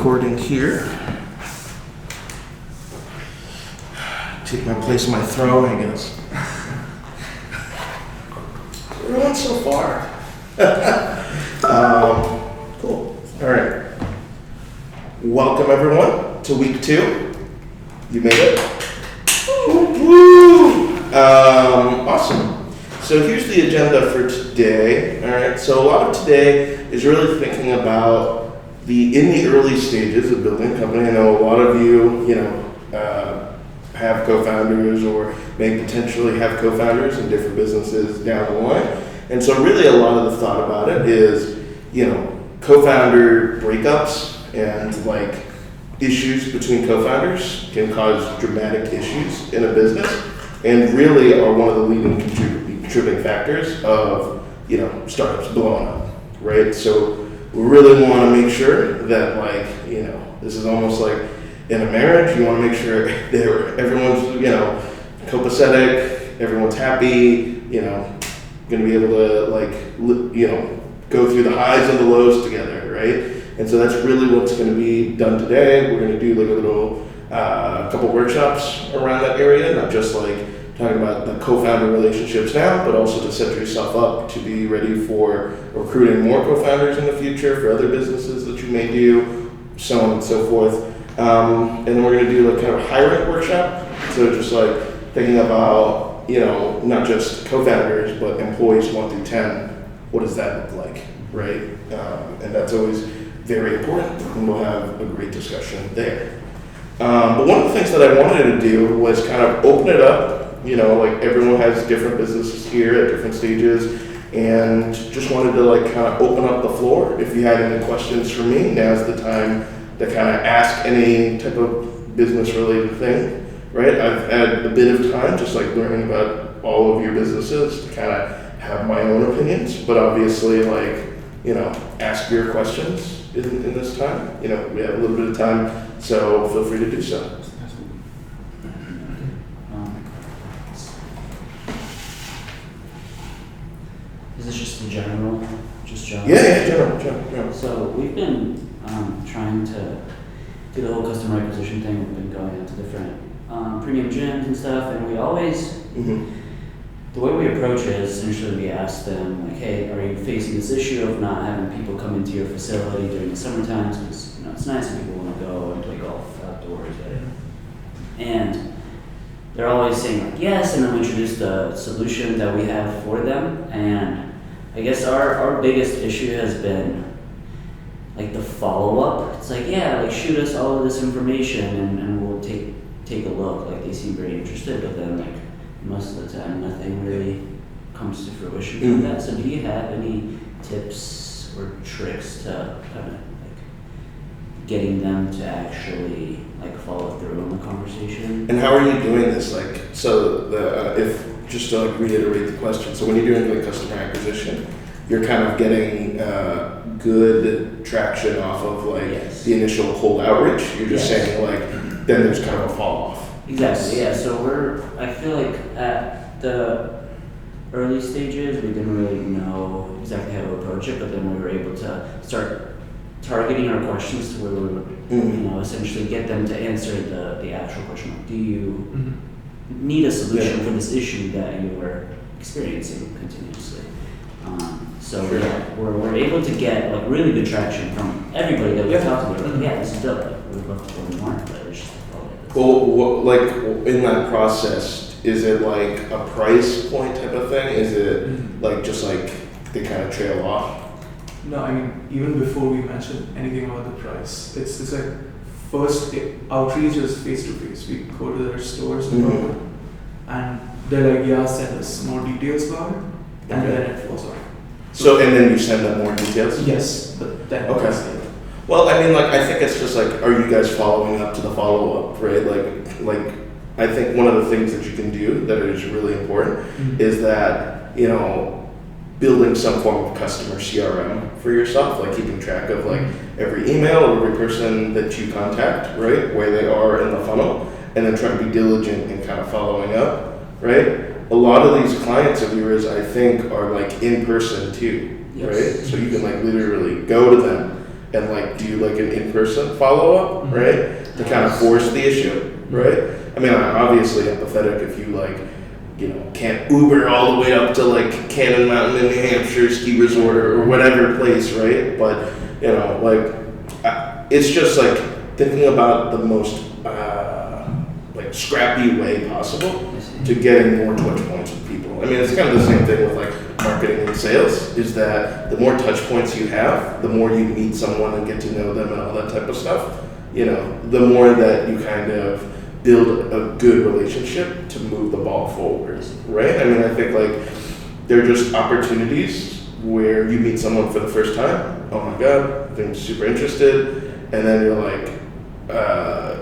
recording here. Take my place in my throne, I guess. We're going so far. Cool. All right. Welcome, everyone, to week 2. You made it. Woo! Awesome. So here's the agenda for today. All right. So a lot of today is really thinking about in the early stages of building a company. I know a lot of you, have co-founders or may potentially have co-founders in different businesses down the line. And so really a lot of the thought about it is, co-founder breakups and issues between co-founders can cause dramatic issues in a business and really are one of the leading contributing factors of, startups blowing up, right? So we really want to make sure that this is almost like in a marriage, you want to make sure that everyone's, copacetic, everyone's happy, going to be able to go through the highs and the lows together, right? And so that's really what's going to be done today. We're going to do a little couple workshops around that area, not just talking about the co-founder relationships now, but also to set yourself up to be ready for recruiting more co-founders in the future for other businesses that you may do, so on and so forth. And then we're going to do kind of a hiring workshop. So just thinking about, not just co-founders, but employees 1 through 10. What does that look like, right? And that's always very important, and we'll have a great discussion there. But one of the things that I wanted to do was kind of open it up. Everyone has different businesses here at different stages, and just wanted to kind of open up the floor. If you had any questions for me, now's the time to kind of ask any type of business-related thing, right? I've had a bit of time just learning about all of your businesses to kind of have my own opinions, but obviously ask your questions in this time. We have a little bit of time, so feel free to do so. Is this just the general? Yeah, general. So we've been trying to do the whole customer acquisition thing. We've been going into different premium gyms and stuff, and we always, the way we approach it is essentially we ask them, hey, are you facing this issue of not having people come into your facility during the summer times? Because it's nice and people want to go and play golf outdoors, right? And they're always saying yes, and then we introduce the solution that we have for them. And I guess our biggest issue has been the follow-up. It's shoot us all of this information and we'll take a look. They seem very interested, but then most of the time nothing really comes to fruition from that. So do you have any tips or tricks to kind of getting them to actually follow through on the conversation? And how are you doing this? If just to reiterate the question, so when you're doing customer acquisition, you're kind of getting good traction off of yes. the initial cold outreach. You're just saying then there's kind of a fall off. Exactly. Yeah. So I feel at the early stages we didn't really know exactly how to approach it, but then we were able to start targeting our questions to where we would, essentially get them to answer the actual question. Do you need a solution for this issue that you are experiencing continuously? We're able to get really good traction from everybody that we've talked to. This is dope. We'd love to learn more, but it's just Well, in that process, is it a price point type of thing? Is it just they kind of trail off? No, I mean, even before we mention anything about the price, it's first outreach is face to face. We go to their stores and they're send us more details about it, and then it falls off. So and then you send them more details? Yes, but then okay. Well, I mean, I think it's just are you guys following up to the follow-up, right? I think one of the things that you can do that is really important is that, building some form of customer CRM for yourself, keeping track of every email or every person that you contact, right? Where they are in the funnel, and then trying to be diligent in kind of following up, right? A lot of these clients of yours, I think, are in person too, right? So you can literally go to them and like do like an in-person follow-up, right? To kind of force the issue, right? I mean, I'm obviously empathetic if you like, can't Uber all the way up to like Cannon Mountain in New Hampshire ski resort or whatever place, right? But it's just like thinking about the most like scrappy way possible to getting more touch points with people. I mean, it's kind of the same thing with like marketing and sales, is that the more touch points you have, the more you meet someone and get to know them and all that type of stuff, the more that you kind of build a good relationship to move the ball forward, right? I mean, I think like they're just opportunities where you meet someone for the first time, oh my God, I'm super interested, and then you're like,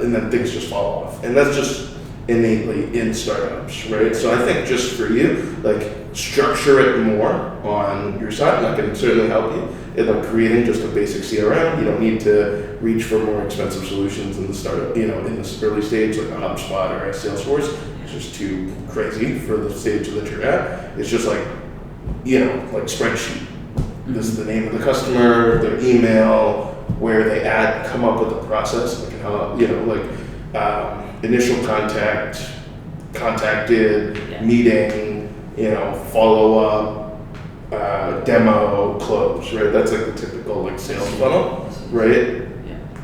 and then things just fall off. And that's just innately in startups, right? So I think just for you, like structure it more on your side, and I can certainly help you in like creating just a basic CRM. You don't need to reach for more expensive solutions in the startup, in this early stage, like a HubSpot or a Salesforce. It's just too crazy for the stage that you're at. It's just like, like spreadsheet. This is the name of the customer, their email, where they come up with a process, like how, initial contact, contacted, meeting, follow up, demo, close, right? That's like the typical like sales funnel, right?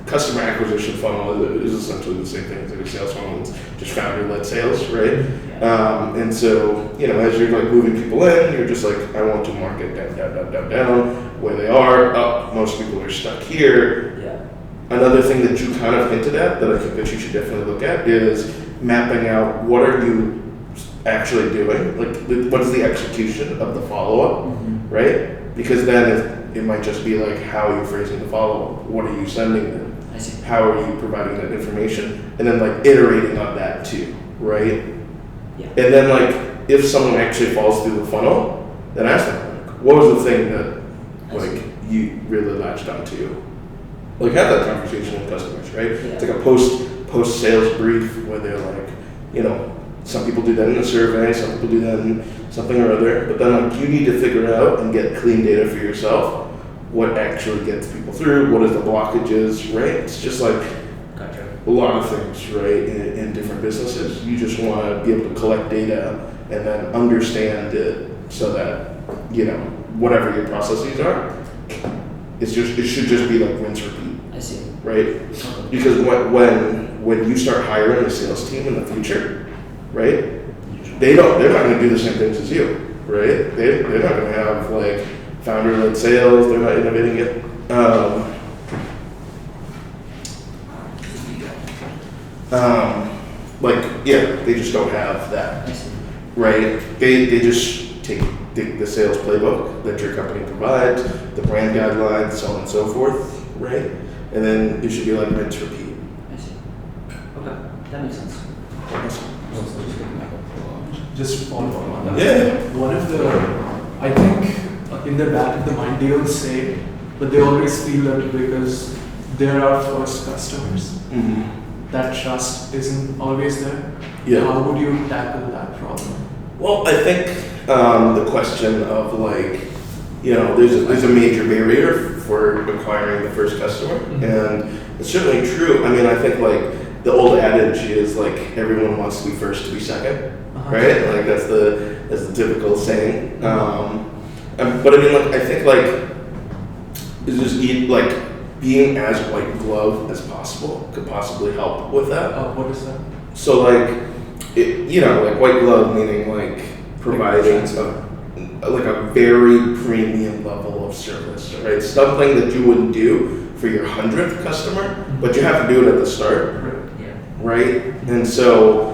Customer acquisition funnel is essentially the same thing as like a sales funnel. It's just founder-led sales, right? And so, as you're like moving people in, you're just like, I want to market down, where they are, up, most people are stuck here. Another thing that you kind of hinted at that I think that you should definitely look at is mapping out what are you actually doing, like what is the execution of the follow-up, right? Because then it might just be like, how are you phrasing the follow-up? What are you sending them? How are you providing that information? And then like iterating on that too, right? And then like if someone actually falls through the funnel, then ask them, like, what was the thing that like you really latched onto? Like have that conversation with customers, right? It's like a post sales brief where they're like, some people do that in a survey, some people do that in something or other, but then like you need to figure out and get clean data for yourself, what actually gets people through, what is the blockages, right? It's just like a lot of things, right, in different businesses. You just want to be able to collect data and then understand it so that, whatever your processes are, it should just be like rinse repeat. I see. Right? Because when you start hiring a sales team in the future, right? They're not going to do the same things as you, right? They're not going to have like founder-led sales. They're not innovating it. They just don't have that, right? They just take the sales playbook that your company provides, the brand guidelines, so on and so forth, right? And then it should be like rinse repeat. I see. Okay, that makes sense. Just follow up on that. Yeah. One of the, I think in the back of the mind, they don't say, but they always feel that because they're our first customers, that trust isn't always there. How would you tackle that problem? Well, I think the question of like, there's a major barrier for acquiring the first customer, and it's certainly true. I mean, I think like the old adage is like everyone wants to be first to be second, right? Like that's the typical saying. But I mean, like I think like is just like being as white glove as possible could possibly help with that. What is that? So like, like white glove meaning like providing a very premium level of service, right? Something that you wouldn't do for your 100th customer, but you have to do it at the start, right? And so,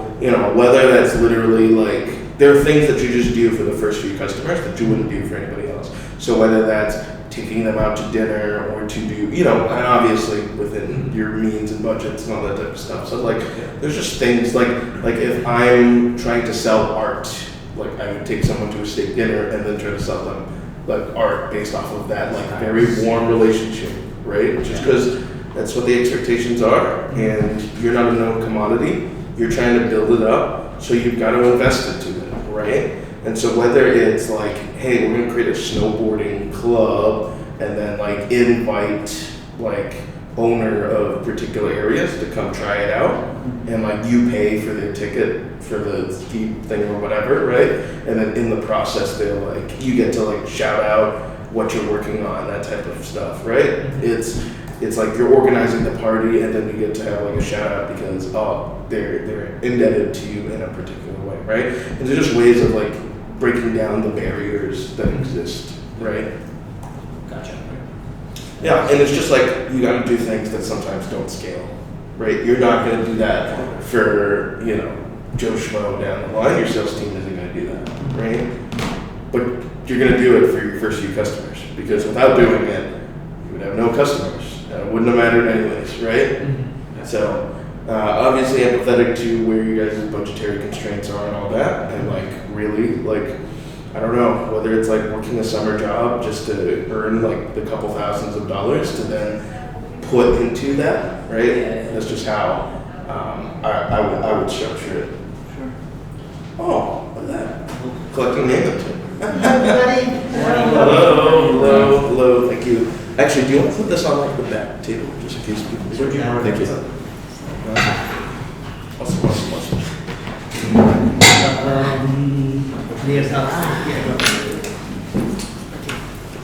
whether that's literally like, there are things that you just do for the first few customers that you wouldn't do for anybody else. So whether that's taking them out to dinner or to do, and obviously within your means and budgets and all that type of stuff. So like, there's just things like if I'm trying to sell art, like I would take someone to a steak dinner and then try to sell them like art based off of that like very warm relationship, right? Just because that's what the expectations are, and you're not a known commodity. You're trying to build it up, so you've got to invest into it, right? And so whether it's like, hey, we're going to create a snowboarding club and then like invite like owner of particular areas to come try it out, and like you pay for their ticket for the ski thing or whatever, right? And then in the process, they're like, you get to like shout out what you're working on, that type of stuff, right? It's like you're organizing the party, and then you get to have like a shout out because they're indebted to you in a particular way, right? And they're just ways of like breaking down the barriers that exist, right? Gotcha. Yeah, and it's just like you got to do things that sometimes don't scale, right? You're not going to do that for, you know, Joe Schmo down the line. Your sales team isn't going to do that, right? But you're going to do it for your first few customers, because without doing it, you would have no customers. And it wouldn't have mattered anyways, right? So obviously empathetic to where you guys' budgetary constraints are and all that, and like really like, I don't know, whether it's like working a summer job just to earn like the couple thousands of dollars to then put into that, right? Yeah. That's just how I would structure it. Sure. Oh, look at that. Collecting names. Everybody. Hello, thank you. Actually, do you want to put this on like the back table, just in case people... Would you mind? Thank you. Awesome. Leah's house.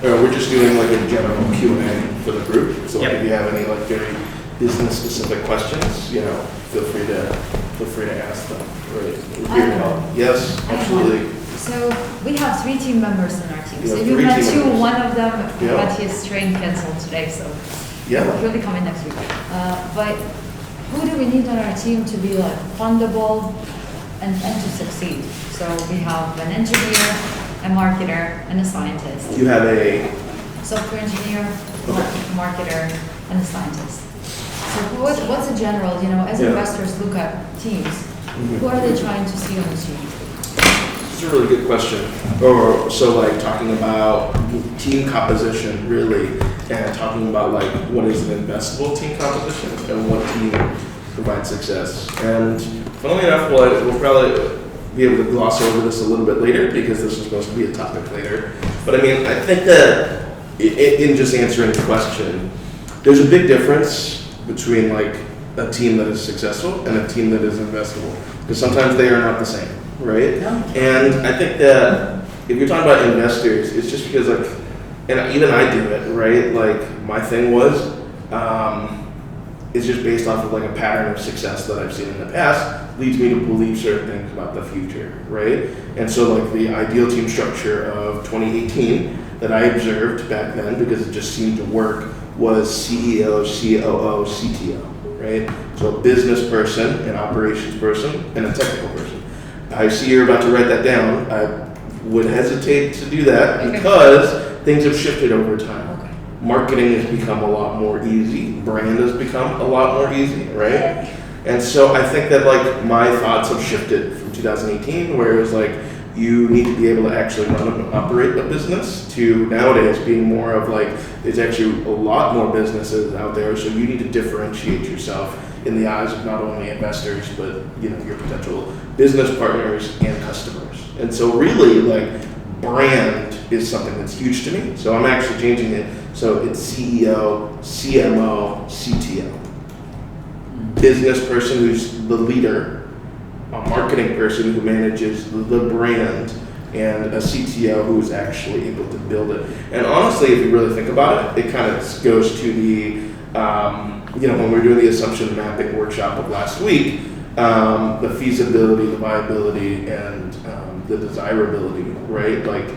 Yeah. We're just doing like a general Q&A for the group, so like, Yep. if you have any like very business-specific questions, you know, feel free to ask them. Right. We're here to help. Yes, absolutely. So we have 3 team members in our team. You So have you 3 met team 2, members. one of them, Yeah. but his train canceled today, so Yeah. he'll be coming next week. But who do we need on our team to be like fundable and to succeed? So we have an engineer, a marketer, and a scientist. You have a Software engineer, Okay. marketer, and a scientist. So what's a general, you know, as Yeah. investors look at teams, who are they trying to see on the team? It's a really good question. Or so like talking about team composition really, and talking about like what is an investable team composition and what team provides success. And funnily enough, we'll probably be able to gloss over this a little bit later because this is supposed to be a topic later. But I mean, I think that in just answering the question, there's a big difference between like a team that is successful and a team that is investable, because sometimes they are not the same, right? And I think that if you're talking about investors, it's just because like, and even I do it, right? Like my thing was, it's just based off of like a pattern of success that I've seen in the past leads me to believe certain things about the future, right? And so like the ideal team structure of 2018 that I observed back then, because it just seemed to work, was CEO, COO, CTO, right? So a business person, an operations person, and a technical person. I see you're about to write that down. I would hesitate to do that Okay. because things have shifted over time. Okay. Marketing has become a lot more easy. Brand has become a lot more easy, right? And so I think that like my thoughts have shifted from 2018, where it was like you need to be able to actually run and operate a business, to nowadays being more of like there's actually a lot more businesses out there, so you need to differentiate yourself in the eyes of not only investors but you know your potential business partners and customers. And so really like brand is something that's huge to me. So I'm actually changing it so it's CEO, CMO, CTO. Business person who's the leader, a marketing person who manages the brand, and a CTO who's actually able to build it. And honestly, if you really think about it, it kind of goes to the, when we were doing the assumption mapping workshop of last week, the feasibility, the viability, and the desirability, right? Like,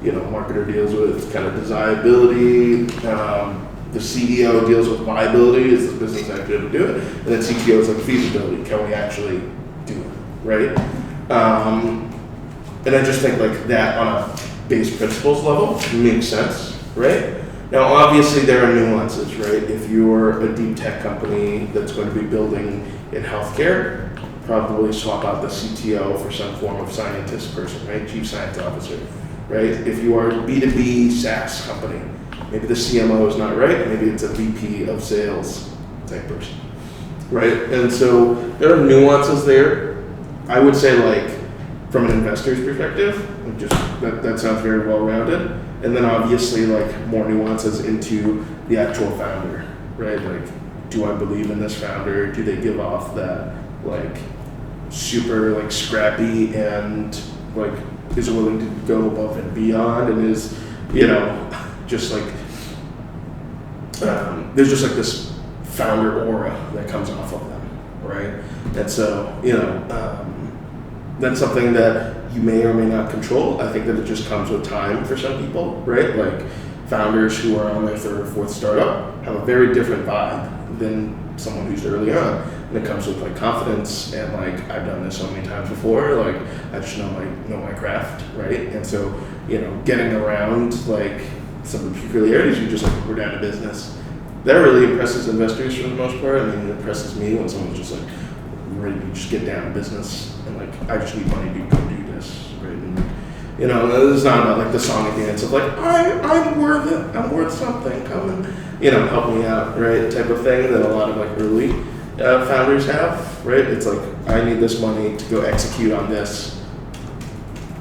marketer deals with kind of desirability, the CEO deals with viability, is the business actually able to do it, and then CTO is like feasibility, can we actually do it, right? And I just think like that on a base principles level makes sense, right? Now obviously there are nuances, right? If you're a deep tech company that's going to be building in healthcare, probably swap out the CTO for some form of scientist person, right? Chief Science Officer, right? If you are a B2B SaaS company, maybe the CMO is not right, maybe it's a VP of sales type person, right? And so there are nuances there. I would say like from an investor's perspective, just that sounds very well rounded. And then obviously like more nuances into the actual founder, right? Like, do I believe in this founder? Do they give off that like super like scrappy and like is willing to go above and beyond and is, you know, just like there's just like this founder aura that comes off of them, right? And so, you know, that's something that you may or may not control. I think that it just comes with time for some people, right? Like founders who are on their third or fourth startup have a very different vibe than someone who's early on. And it comes with like confidence and like I've done this so many times before. Like I just know my craft, right? And so, you know, getting around like some of the peculiarities, you just like we're down to business. That really impresses investors for the most part. I mean, it impresses me when someone's just like ready to just get down to business and like I just need money to go do this, right? And like, you know, it's not about like the song and dance of like I'm worth it, I'm worth something, come and, you know, help me out, right? Type of thing that a lot of like early founders have, right? It's like I need this money to go execute on this,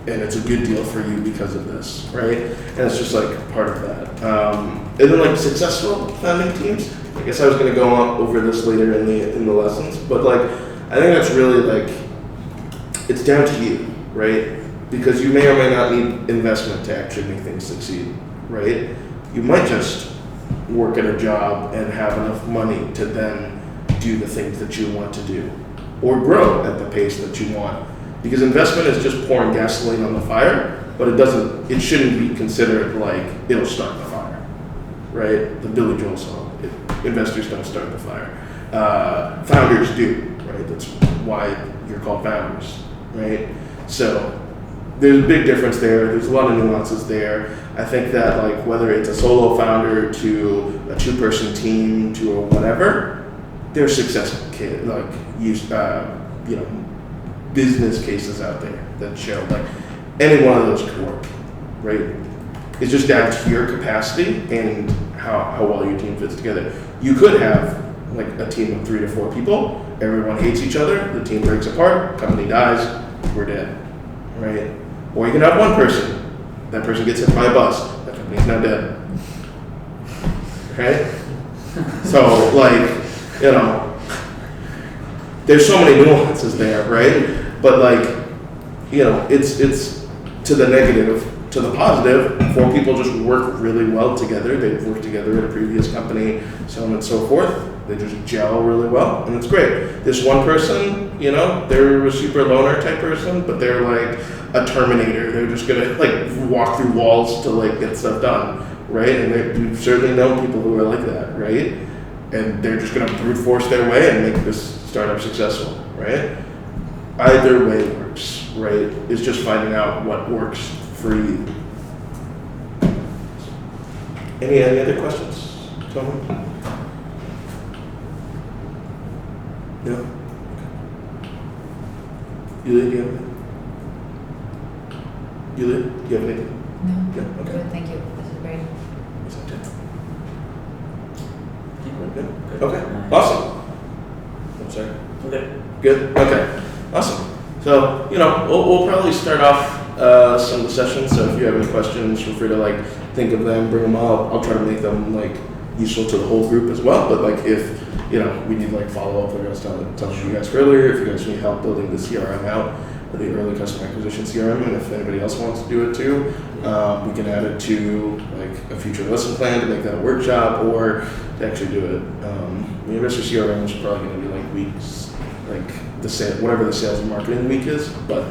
and it's a good deal for you because of this, right? And it's just like part of that. And then like successful founding teams. I guess I was going to go on over this later in the lessons, but like I think that's really like it's down to you, right? Because you may or may not need investment to actually make things succeed, right? You might just work at a job and have enough money to then do the things that you want to do, or grow at the pace that you want. Because investment is just pouring gasoline on the fire, but it shouldn't be considered like it'll start the fire, right? The Billy Joel song, investors don't start the fire. Founders do, right? That's why you're called founders, right? So there's a big difference there. There's a lot of nuances there. I think that like whether it's a solo founder to a two-person team to a whatever, there's successful business cases out there that show like any one of those could work, right? It's just down to your capacity and how well your team fits together. You could have like a team of 3 to 4 people, everyone hates each other, the team breaks apart, company dies, we're dead, right? Or you can have one person, that person gets hit by a bus, that company's now dead, right? So like, you know, there's so many nuances there, right? But like, you know, it's to the negative, to the positive, 4 people just work really well together. They've worked together at a previous company, so on and so forth. They just gel really well, and it's great. This one person, you know, they're a super loner type person, but they're like a Terminator. They're just gonna like walk through walls to like get stuff done, right? And we've certainly known people who are like that, right? And they're just gonna brute force their way and make this startup successful, right? Either way works, right? It's just finding out what works for you. Any other questions? Tony? No? Yulia, do you have anything? Yulia, do you have anything? No. No? Okay. Good, thank you. This is great. Is that it? I think we're Good. good. Okay, awesome. I'm sorry. Okay. Good. Okay. Awesome. So, you know, we'll probably start off some of the sessions. So if you have any questions, feel free to like think of them, bring them up. I'll try to make them like useful to the whole group as well. But like if, you know, we need like follow up, like I was telling you guys earlier, if you guys need help building the CRM out, the early customer acquisition CRM, and if anybody else wants to do it too, we can add it to like a future lesson plan to make that a workshop or to actually do it. The investor CRM is probably going to be like weeks, like the sale, whatever the sales and marketing week is, but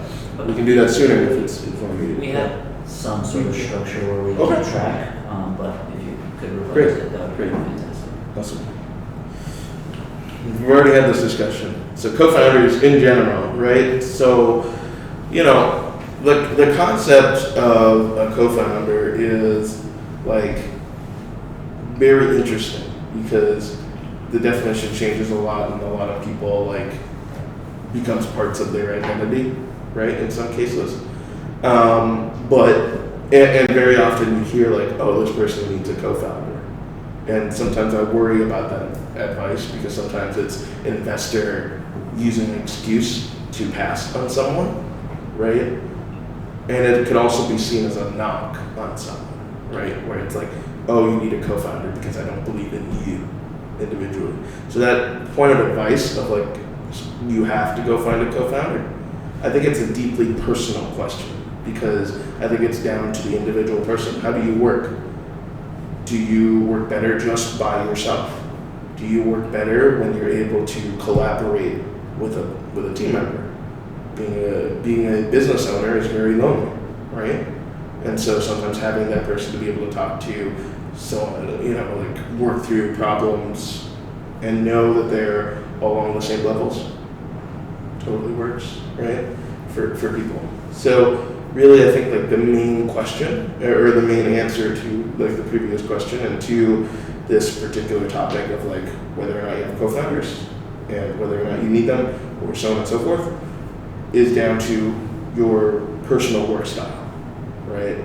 we can do that sooner if it's informative. We have some sort of structure where we Okay. can track, but if you could revise Great. it, that would be Great. fantastic. Awesome. We've already had this discussion. So co-founders in general, right? So, you know, the concept of a co-founder is like very interesting because the definition changes a lot and a lot of people like becomes parts of their identity, right? In some cases. And very often you hear like, oh, this person needs a co-founder. And sometimes I worry about that advice because sometimes it's an investor using an excuse to pass on someone, right? And it could also be seen as a knock on someone, right? Where it's like, oh, you need a co-founder because I don't believe in you, individually. So that point of advice of like, you have to go find a co-founder, I think it's a deeply personal question, because I think it's down to the individual person. How do you work? Do you work better just by yourself? Do you work better when you're able to collaborate with a team member? Being a business owner is very lonely, right? And so sometimes having that person to be able to talk to, so like work through problems and know that they're all on the same levels, totally works, right? For people. So really, I think like the main question or the main answer to like the previous question and to this particular topic of like whether or not you have co-founders and whether or not you need them or so on and so forth is down to your personal work style, right?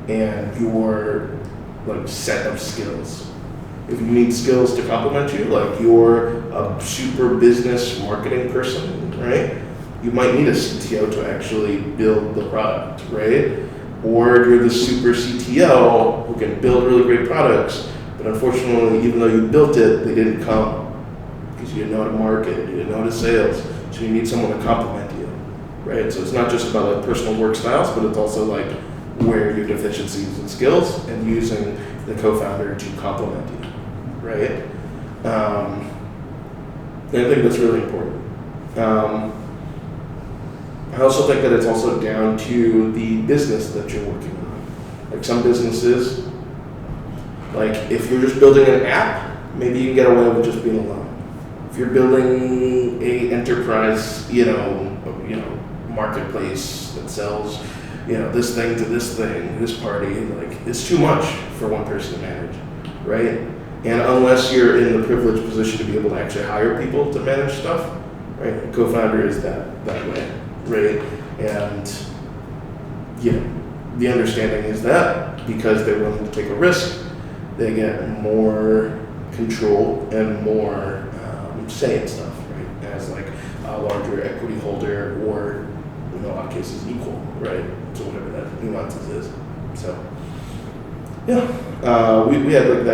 And your like set of skills. If you need skills to complement you, like you're a super business marketing person, right? You might need a CTO to actually build the product, right? Or you're the super CTO who can build really great products, but unfortunately, even though you built it, they didn't come because you didn't know how to market, you didn't know how to sales, so you need someone to complement you, right? So it's not just about like personal work styles, but it's also like where your deficiencies and skills and using the co-founder to complement you, right? And I think that's really important. I also think that it's also down to the business that you're working on. Like some businesses, like if you're just building an app, maybe you can get away with just being alone. If you're building a enterprise, marketplace that sells, this thing to this thing, this party, like it's too much for one person to manage, right? And unless you're in the privileged position to be able to actually hire people to manage stuff, right? A co-founder is that way. Right, and the understanding is that because they're willing to take a risk, they get more control and more say in stuff, right? As like a larger equity holder, or in a lot of cases equal, right? So whatever that nuances is. So we had like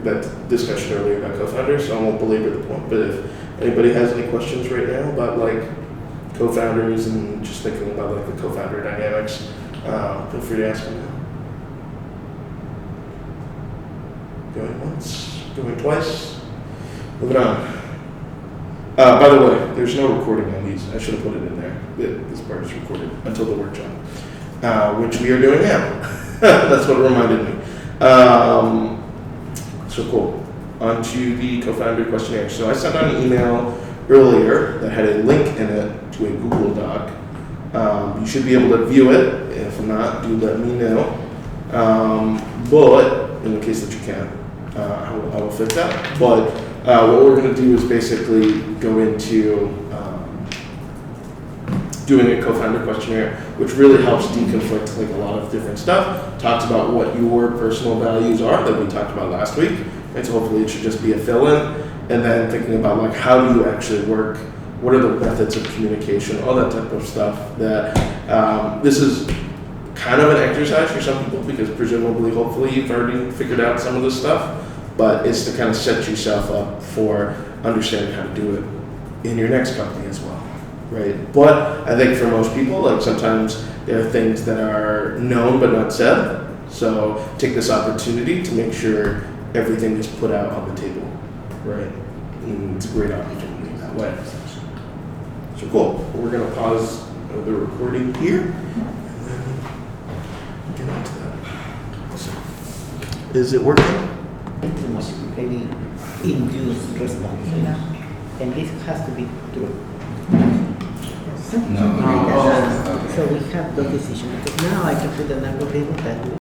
that discussion earlier about co-founders, so I won't belabor the point. But if anybody has any questions right now about like co-founders and just thinking about like the co-founder dynamics, feel free to ask them now. Going once, going twice. Moving on. By the way, there's no recording on these. I should have put it in there. This part is recorded until the workshop, which we are doing now. That's what reminded me. So cool. On to the co-founder questionnaire. So I sent out an email earlier that had a link in it to a Google Doc. You should be able to view it. If not, do let me know. But in the case that you can, I will fix that. But what we're going to do is basically go into doing a co-founder questionnaire, which really helps deconflict like a lot of different stuff. Talks about what your personal values are that we talked about last week. And so hopefully it should just be a fill-in. And then thinking about like how do you actually work, what are the methods of communication, all that type of stuff. That this is kind of an exercise for some people because presumably, hopefully, you've already figured out some of this stuff. But it's to kind of set yourself up for understanding how to do it in your next company as well, right? But I think for most people, like sometimes there are things that are known but not said. So take this opportunity to make sure everything is put out on the table. Right, and it's a great opportunity that way. So cool. We're gonna pause the recording here, and then get on to that. So, is it working? Too much very induced response. And this has to be true. No. So we have the decision because now I can put an algorithm that